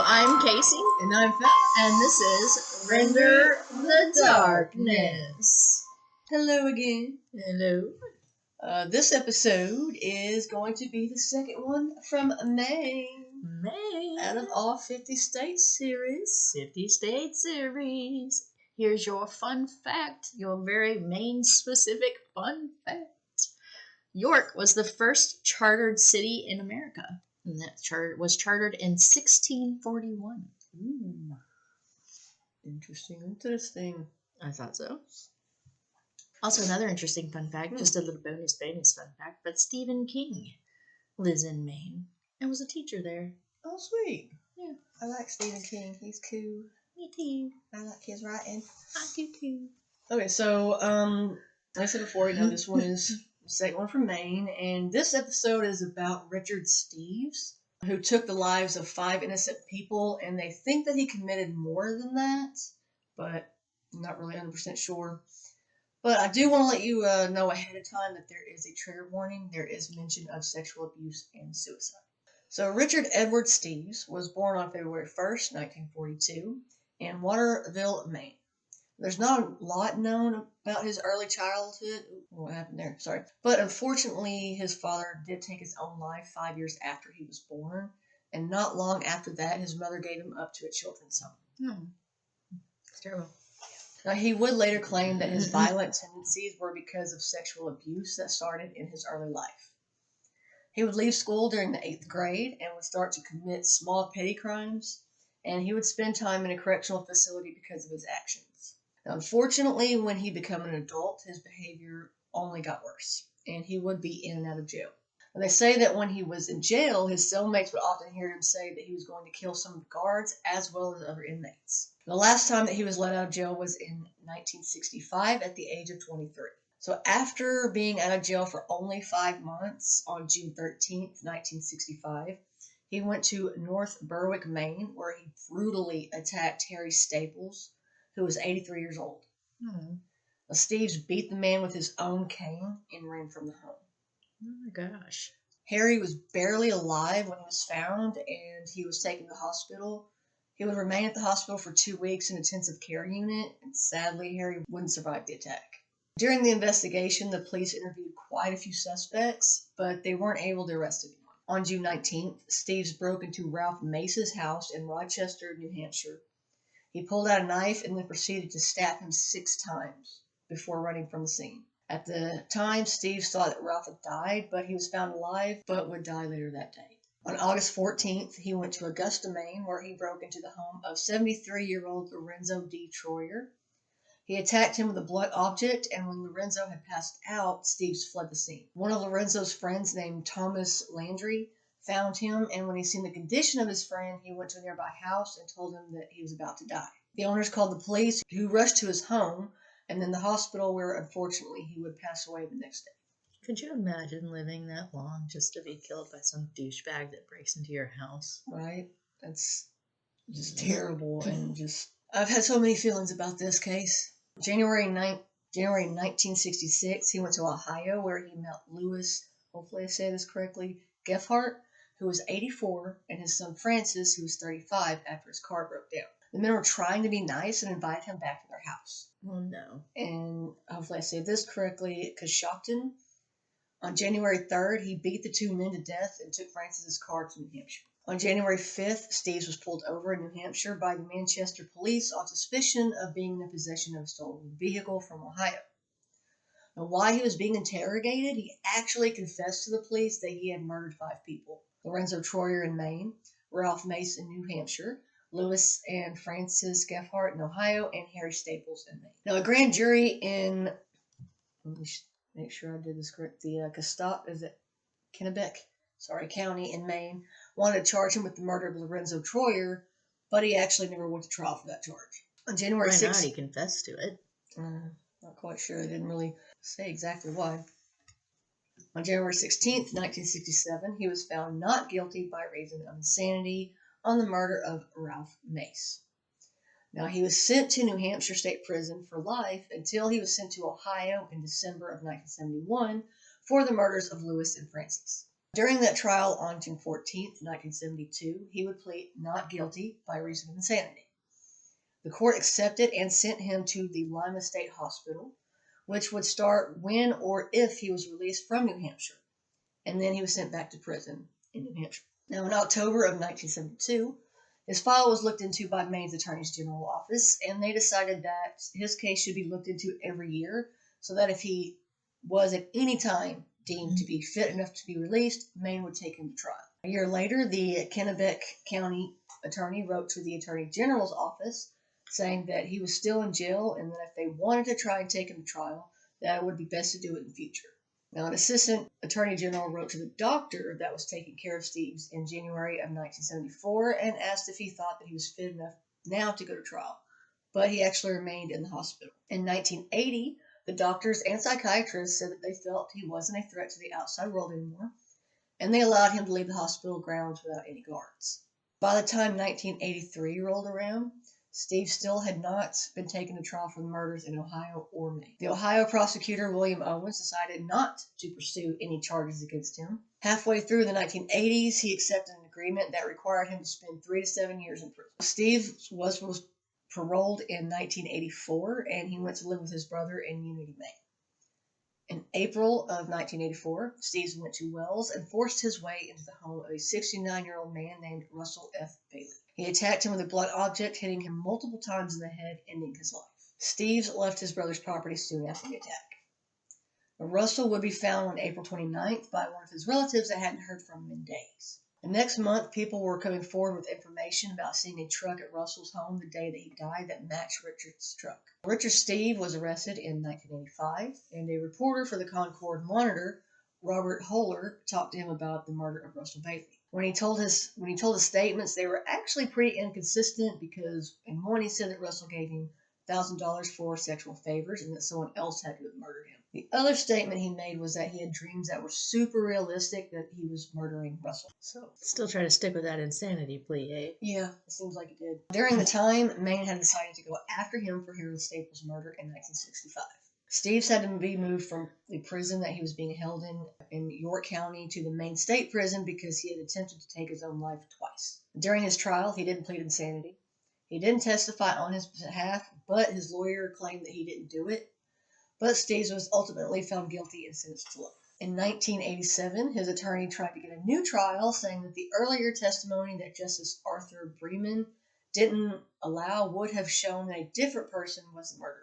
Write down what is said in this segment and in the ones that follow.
I'm Casey. And I'm Phil. And this is Render the Darkness. Hello again. Hello. This episode is going to be the second one from Maine. Out of all 50 States series. 50 State series. Here's your fun fact. Your very Maine-specific fun fact. York was the first chartered city in America. And that was chartered in 1641. Interesting. I thought so. Also, another interesting fun fact, just a little bonus fun fact, but Stephen King lives in Maine and was a teacher there. Oh, sweet. Yeah. I like Stephen King. He's cool. Me too. I like his writing. I do too. Okay, so, like I said before, this one is the second one from Maine, and this episode is about Richard Steeves, who took the lives of 5 innocent people, and they think that he committed more than that, but I'm not really 100% sure. But I do want to let you know ahead of time that there is a trigger warning. There is mention of sexual abuse and suicide. So Richard Edward Steeves was born on February 1st, 1942, in Waterville, Maine. There's not a lot known about his early childhood. What happened there? Sorry. But unfortunately, his father did take his own life 5 years after he was born. And not long after that, his mother gave him up to a children's home. It's terrible. Now, he would later claim that his violent tendencies were because of sexual abuse that started in his early life. He would leave school during the 8th grade and would start to commit small petty crimes, and he would spend time in a correctional facility because of his actions. Now, unfortunately, when he became an adult, his behavior only got worse, and he would be in and out of jail. And they say that when he was in jail, his cellmates would often hear him say that he was going to kill some of the guards as well as other inmates. The last time that he was let out of jail was in 1965 at the age of 23. So after being out of jail for only 5 months, on June 13th, 1965, he went to North Berwick, Maine, where he brutally attacked Harry Staples, who was 83 years old. Now, Steeves beat the man with his own cane and ran from the home. Oh my gosh. Harry was barely alive when he was found, and he was taken to the hospital. He would remain at the hospital for 2 weeks in an intensive care unit, and sadly, Harry wouldn't survive the attack. During the investigation, the police interviewed quite a few suspects, but they weren't able to arrest anyone. On June 19th, Steeves broke into Ralph Mace's house in Rochester, New Hampshire. He pulled out a knife and then proceeded to stab him 6 times before running from the scene. At the time, Steeves thought that Ralph had died, but he was found alive, but would die later that day. On August 14th, he went to Augusta, Maine, where he broke into the home of 73-year-old Lorenzo D. Troyer. He attacked him with a blunt object, and when Lorenzo had passed out, Steeves fled the scene. One of Lorenzo's friends, named Thomas Landry, found him, and when he seen the condition of his friend, he went to a nearby house and told him that he was about to die. The owners called the police, who rushed to his home, and then the hospital, where unfortunately he would pass away the next day. Could you imagine living that long just to be killed by some douchebag that breaks into your house? Right? That's just terrible, and just... I've had so many feelings about this case. January 1966, he went to Ohio, where he met Louis, hopefully I say this correctly, Geffhart, who was 84, and his son Francis, who was 35, after his car broke down. The men were trying to be nice and invited him back to their house. Oh no. And hopefully I say this correctly, Coshocton. On January 3rd, he beat the 2 men to death and took Francis's car to New Hampshire. On January 5th, Steeves was pulled over in New Hampshire by the Manchester police on suspicion of being in the possession of a stolen vehicle from Ohio. Now, while he was being interrogated, he actually confessed to the police that he had murdered 5 people. Lorenzo Troyer in Maine, Ralph Mace in New Hampshire, Louis and Francis Geffhart in Ohio, and Harry Staples in Maine. Now, a grand jury in, let me make sure I did this correct, the Kennebec County in Maine, wanted to charge him with the murder of Lorenzo Troyer, but he actually never went to trial for that charge. On January 6th... Why not? He confessed to it. Not quite sure. They didn't really say exactly why. On January 16th, 1967, he was found not guilty by reason of insanity on the murder of Ralph Mace. Now, he was sent to New Hampshire State Prison for life until he was sent to Ohio in December of 1971 for the murders of Louis and Francis. During that trial on June 14th, 1972, he would plead not guilty by reason of insanity. The court accepted and sent him to the Lima State Hospital, which would start when or if he was released from New Hampshire, and then he was sent back to prison in New Hampshire. Now, in October of 1972, his file was looked into by Maine's Attorney's General Office, and they decided that his case should be looked into every year, so that if he was at any time deemed to be fit enough to be released, Maine would take him to trial. A year later, the Kennebec County attorney wrote to the Attorney General's office saying that he was still in jail and that if they wanted to try and take him to trial, that it would be best to do it in the future. Now, an assistant attorney general wrote to the doctor that was taking care of Steeves in January of 1974 and asked if he thought that he was fit enough now to go to trial, but he actually remained in the hospital. In 1980, the doctors and psychiatrists said that they felt he wasn't a threat to the outside world anymore, and they allowed him to leave the hospital grounds without any guards. By the time 1983 rolled around, Steve still had not been taken to trial for the murders in Ohio or Maine. The Ohio prosecutor, William Owens, decided not to pursue any charges against him. Halfway through the 1980s, he accepted an agreement that required him to spend 3 to 7 years in prison. Steve was paroled in 1984, and he went to live with his brother in Unity, Maine. In April of 1984, Steeves went to Wells and forced his way into the home of a 69-year-old man named Russell F. Bailey. He attacked him with a blunt object, hitting him multiple times in the head, ending his life. Steeves left his brother's property soon after the attack. Russell would be found on April 29th by one of his relatives that hadn't heard from him in days. The next month, people were coming forward with information about seeing a truck at Russell's home the day that he died that matched Richard's truck. Richard Steeves was arrested in 1985, and a reporter for the Concord Monitor, Robert Holler, talked to him about the murder of Russell Bailey. When he told his statements, they were actually pretty inconsistent because in one he said that Russell gave him $1,000 for sexual favors and that someone else had to have murdered him. The other statement he made was that he had dreams that were super realistic that he was murdering Russell. So Still try to stick with that insanity plea, eh? yeah, it seems like it did. During the time, Maine had decided to go after him for Harold Staples' murder in 1965. Steeves had to be moved from the prison that he was being held in York County to the Maine State Prison because he had attempted to take his own life twice. During his trial, he didn't plead insanity. He didn't testify on his behalf, but his lawyer claimed that he didn't do it. But Steeves was ultimately found guilty and sentenced to life. In 1987, his attorney tried to get a new trial, saying that the earlier testimony that Justice Arthur Bremen didn't allow would have shown that a different person was the murderer.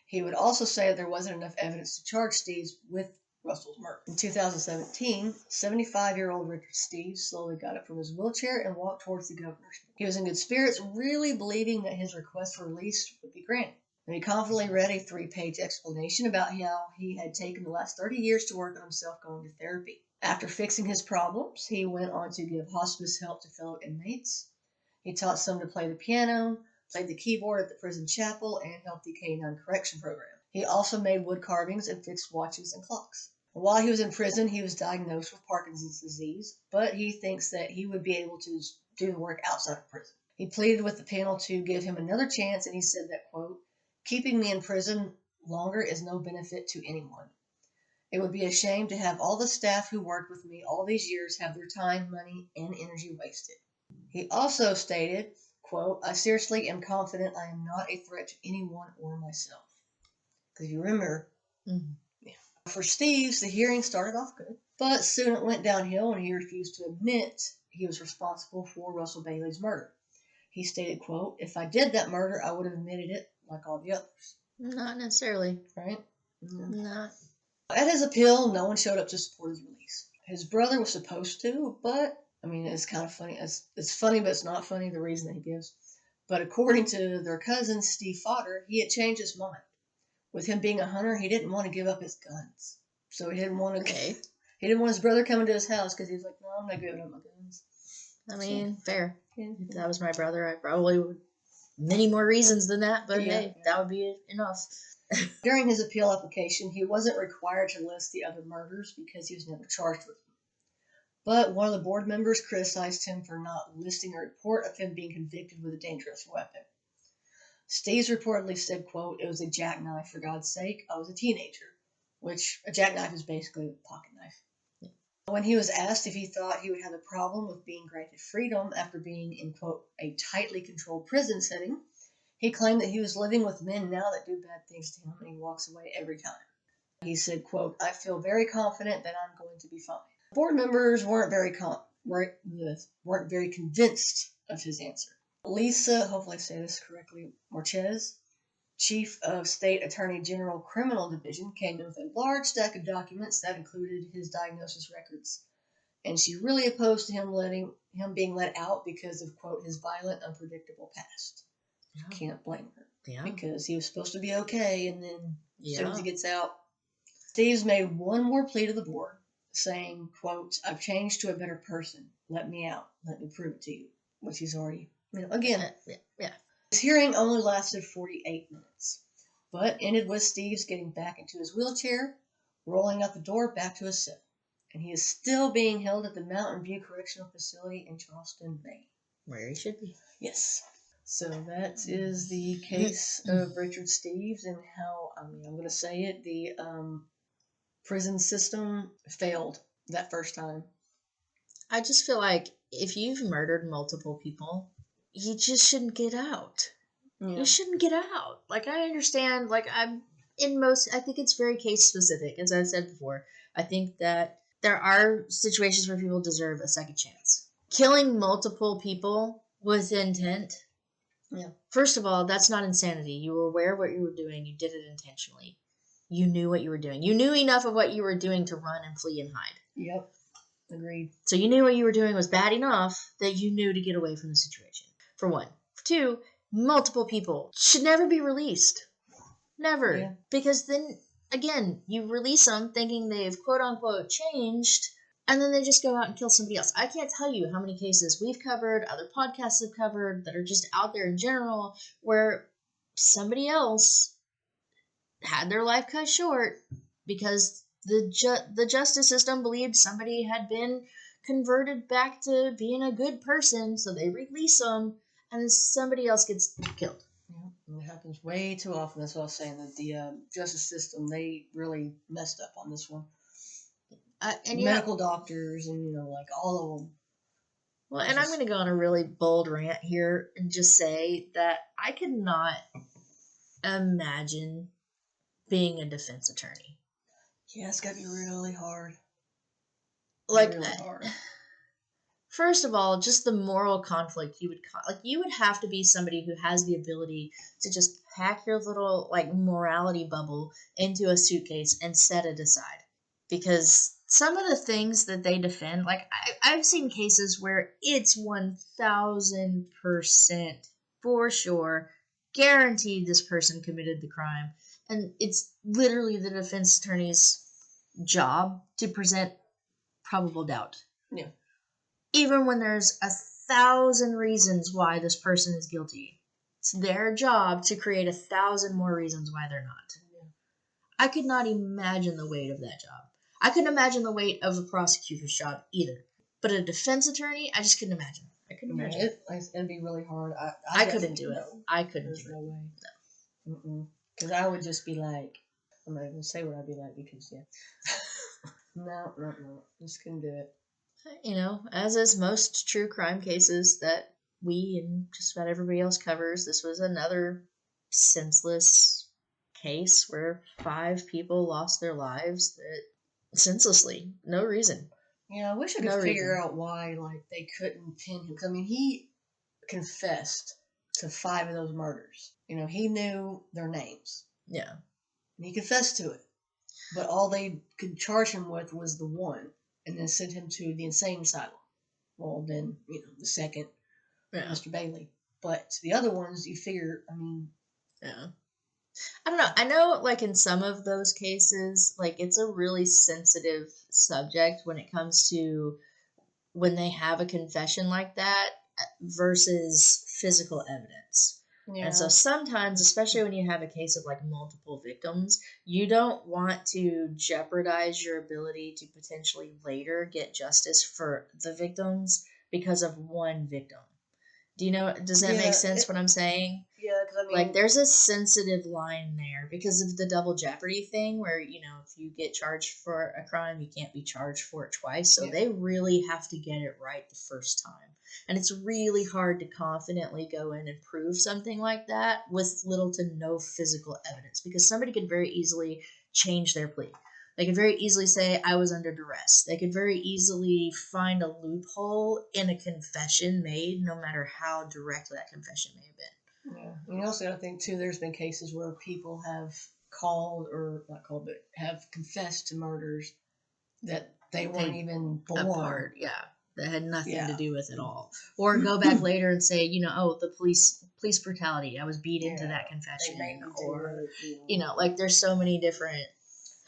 He would also say that there wasn't enough evidence to charge Steeves with Russell's murder. In 2017, 75-year-old Richard Steeves slowly got up from his wheelchair and walked towards the governor's. He was in good spirits, really believing that his request for release would be granted. And he confidently read a 3-page explanation about how he had taken the last 30 years to work on himself going to therapy. After fixing his problems, he went on to give hospice help to fellow inmates. He taught some to play the piano, played the keyboard at the prison chapel, and helped the K-9 correction program. He also made wood carvings and fixed watches and clocks. While he was in prison, he was diagnosed with Parkinson's disease, but he thinks that he would be able to do the work outside of prison. He pleaded with the panel to give him another chance, and he said that, quote, "Keeping me in prison longer is no benefit to anyone. It would be a shame to have all the staff who worked with me all these years have their time, money, and energy wasted." He also stated, quote, "I seriously am confident I am not a threat to anyone or myself." Because you remember, yeah. For Steeves, the hearing started off good, but soon it went downhill when he refused to admit he was responsible for Russell Bailey's murder. He stated, quote, "If I did that murder, I would have admitted it like all the others." Not necessarily. Right? Not. At his appeal, no one showed up to support his release. His brother was supposed to, but, I mean, it's kind of funny. It's funny, but it's not funny, the reason that he gives. But according to their cousin, Steve Fodder, he had changed his mind. With him being a hunter, he didn't want to give up his guns. So he didn't want to. Okay. He didn't want his brother coming to his house because he was like, "No, I'm not giving up my guns." I mean, fair. Yeah. If that was my brother, I probably would. Many more reasons than that, but hey, that would be enough. During his appeal application, he wasn't required to list the other murders because he was never charged with them. But one of the board members criticized him for not listing a report of him being convicted with a dangerous weapon. Steeves reportedly said, quote, "It was a jackknife, for God's sake. I was a teenager," which a jackknife is basically a pocket knife. When he was asked if he thought he would have a problem with being granted freedom after being in, quote, a tightly controlled prison setting, he claimed that he was living with men now that do bad things to him, and he walks away every time. He said, quote, I feel very confident that I'm going to be fine. Board members weren't very convinced of his answer. Lisa, hopefully I say this correctly, Marquez, Chief of State Attorney General Criminal Division, came in with a large stack of documents that included his diagnosis records. And she really opposed to him being let out because of, quote, his violent, unpredictable past. Yeah. Can't blame her. Yeah. Because he was supposed to be okay, and then as soon as he gets out. Steeves made one more plea to the board, saying, quote, I've changed to a better person. Let me out. Let me prove it to you. Which he's already, again. Yeah. His hearing only lasted 48 minutes, but ended with Steeves getting back into his wheelchair, rolling out the door back to his cell. And he is still being held at the Mountain View Correctional Facility in Charleston, Maine. Where he should be. Yes. So that is the case of Richard Steeves and how, I'm going to say it, the prison system failed that first time. I just feel like if you've murdered multiple people, you just shouldn't get out. Yeah. You shouldn't get out. Like, I understand, like, I think it's very case specific, as I've said before. I think that there are situations where people deserve a second chance. Killing multiple people with intent, first of all, that's not insanity. You were aware of what you were doing. You did it intentionally. You knew what you were doing. You knew enough of what you were doing to run and flee and hide. Yep. Agreed. So you knew what you were doing was bad enough that you knew to get away from the situation, for one. For two, multiple people should never be released. Never. Yeah. Because then, again, you release them thinking they've quote-unquote changed, and then they just go out and kill somebody else. I can't tell you how many cases we've covered, other podcasts have covered, that are just out there in general, where somebody else had their life cut short because the justice system believed somebody had been converted back to being a good person, so they release them, and then somebody else gets killed. Yeah, it happens way too often. That's what I was saying, that the justice system, they really messed up on this one. And medical doctors and, like, all of them. Well, and I'm going to go on a really bold rant here and just say that I could not imagine being a defense attorney. Yeah, it's got to be really hard. Like, really hard. First of all, just the moral conflict you would have to be somebody who has the ability to just pack your little, like, morality bubble into a suitcase and set it aside. Because some of the things that they defend, like, I've seen cases where it's 1,000% for sure guaranteed this person committed the crime. And it's literally the defense attorney's job to present probable doubt. Yeah. Even when there's 1,000 reasons why this person is guilty. It's their job to create 1,000 more reasons why they're not. Yeah. I could not imagine the weight of that job. I couldn't imagine the weight of a prosecutor's job either. But a defense attorney, I just couldn't imagine. I couldn't imagine. It'd be really hard. I couldn't do it. I couldn't do it. No way. No. Because I would just be like, I'm not even going to say what I'd be like because, yeah. No. Just couldn't do it. As is most true crime cases that we and just about everybody else covers, this was another senseless case where 5 people lost their lives senselessly. No reason. Yeah, I wish I could figure out why, like, they couldn't pin him. Because, I mean, he confessed to 5 of those murders. He knew their names. Yeah. And he confessed to it. But all they could charge him with was the one. And then sent him to the insane asylum. Well, then, the second, Mr. Bailey. But the other ones, you figure, yeah. I don't know. I know, like, in some of those cases, like, it's a really sensitive subject when it comes to when they have a confession like that versus physical evidence. Yeah. And so sometimes, especially when you have a case of, like, multiple victims, you don't want to jeopardize your ability to potentially later get justice for the victims because of one victim. Does that make sense what I'm saying? Yeah, because I mean, like, there's a sensitive line there because of the double jeopardy thing where, you know, if you get charged for a crime, you can't be charged for it twice. So they really have to get it right the first time. And it's really hard to confidently go in and prove something like that with little to no physical evidence, because somebody could very easily change their plea. They could very easily say, I was under duress. They could very easily find a loophole in a confession made, no matter how direct that confession may have been. Yeah. And you also got to think, too, there's been cases where people have called, or not called, but have confessed to murders that they weren't even born. Apart, yeah. That had nothing to do with it all. Or go back later and say, you know, oh, the police brutality. I was beat into that confession. Or, you know, like, there's so many different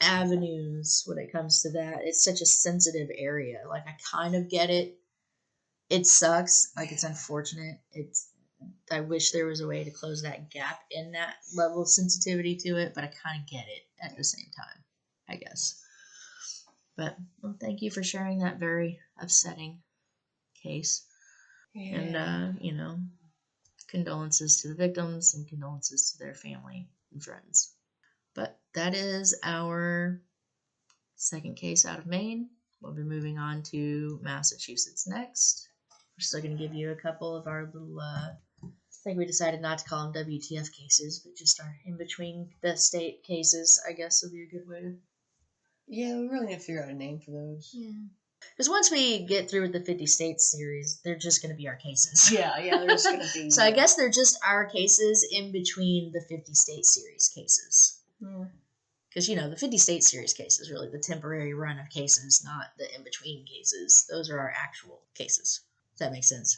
avenues when it comes to that. It's such a sensitive area. Like, I kind of get it. It sucks. Like, it's unfortunate. I wish there was a way to close that gap in that level of sensitivity to it, but I kind of get it at the same time, I guess. But, well, thank you for sharing that very upsetting case. Yeah. And, you know, condolences to the victims and condolences to their family and friends. But that is our second case out of Maine. We'll be moving on to Massachusetts next. We're still going to give you a couple of our little, I think we decided not to call them WTF cases, but just our in-between the state cases, I guess would be a good way to... Yeah, we really need to figure out a name for those. Yeah. Because once we get through with the 50 states series, they're just going to be our cases. Yeah, they're just going to be... So I guess they're just our cases in between the 50 state series cases. Yeah. Because, you know, the 50 state series case is really the temporary run of cases, not the in-between cases. Those are our actual cases. Does that make sense?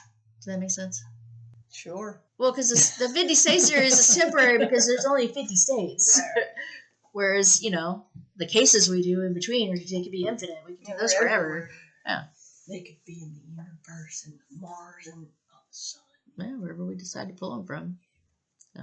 Sure. Well, because the 50 state series is temporary because there's only 50 states. Whereas, you know, the cases we do in between, they could be infinite. We can do those forever. Yeah. They could be in the universe and Mars and the sun. Yeah, wherever we decide to pull them from. So...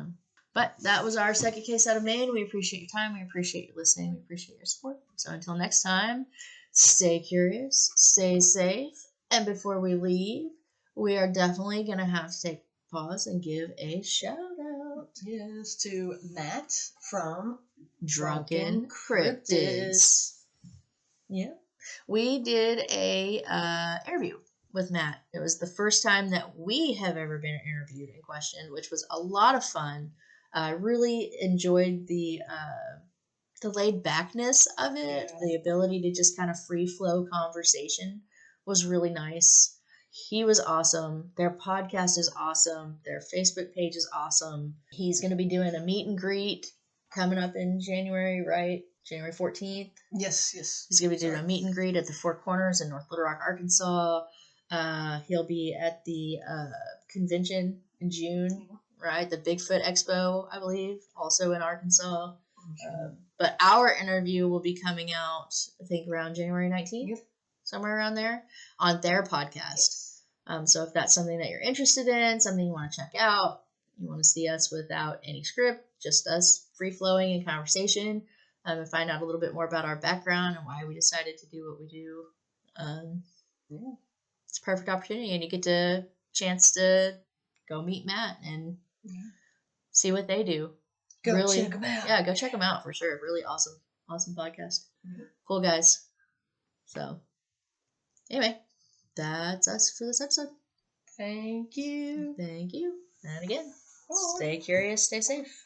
But that was our second case out of Maine. We appreciate your time. We appreciate you listening. We appreciate your support. So until next time, stay curious, stay safe. And before we leave, we are definitely going to have to take a pause and give a shout out. Yes, to Matt from Drunken Cryptids. Yeah. We did a interview with Matt. It was the first time that we have ever been interviewed and questioned, which was a lot of fun. I really enjoyed the laid backness of it. Yeah. The ability to just kind of free flow conversation was really nice. He was awesome. Their podcast is awesome. Their Facebook page is awesome. He's going to be doing a meet and greet coming up in January, right? January 14th. Yes. He's going to be doing a meet and greet at the Four Corners in North Little Rock, Arkansas. He'll be at the convention in June. Right, the Bigfoot Expo, I believe, also in Arkansas. But our interview will be coming out, I think, around January 19th, somewhere around there, on their podcast. So if that's something that you're interested in, something you want to check out, you want to see us without any script, just us free-flowing in conversation, and find out a little bit more about our background and why we decided to do what we do, it's a perfect opportunity, and you get a chance to go meet Matt and see what they do. Check them out. Yeah, go check them out for sure. Really awesome podcast. Cool guys. So, anyway, that's us for this episode. Thank you. And again, stay curious, stay safe.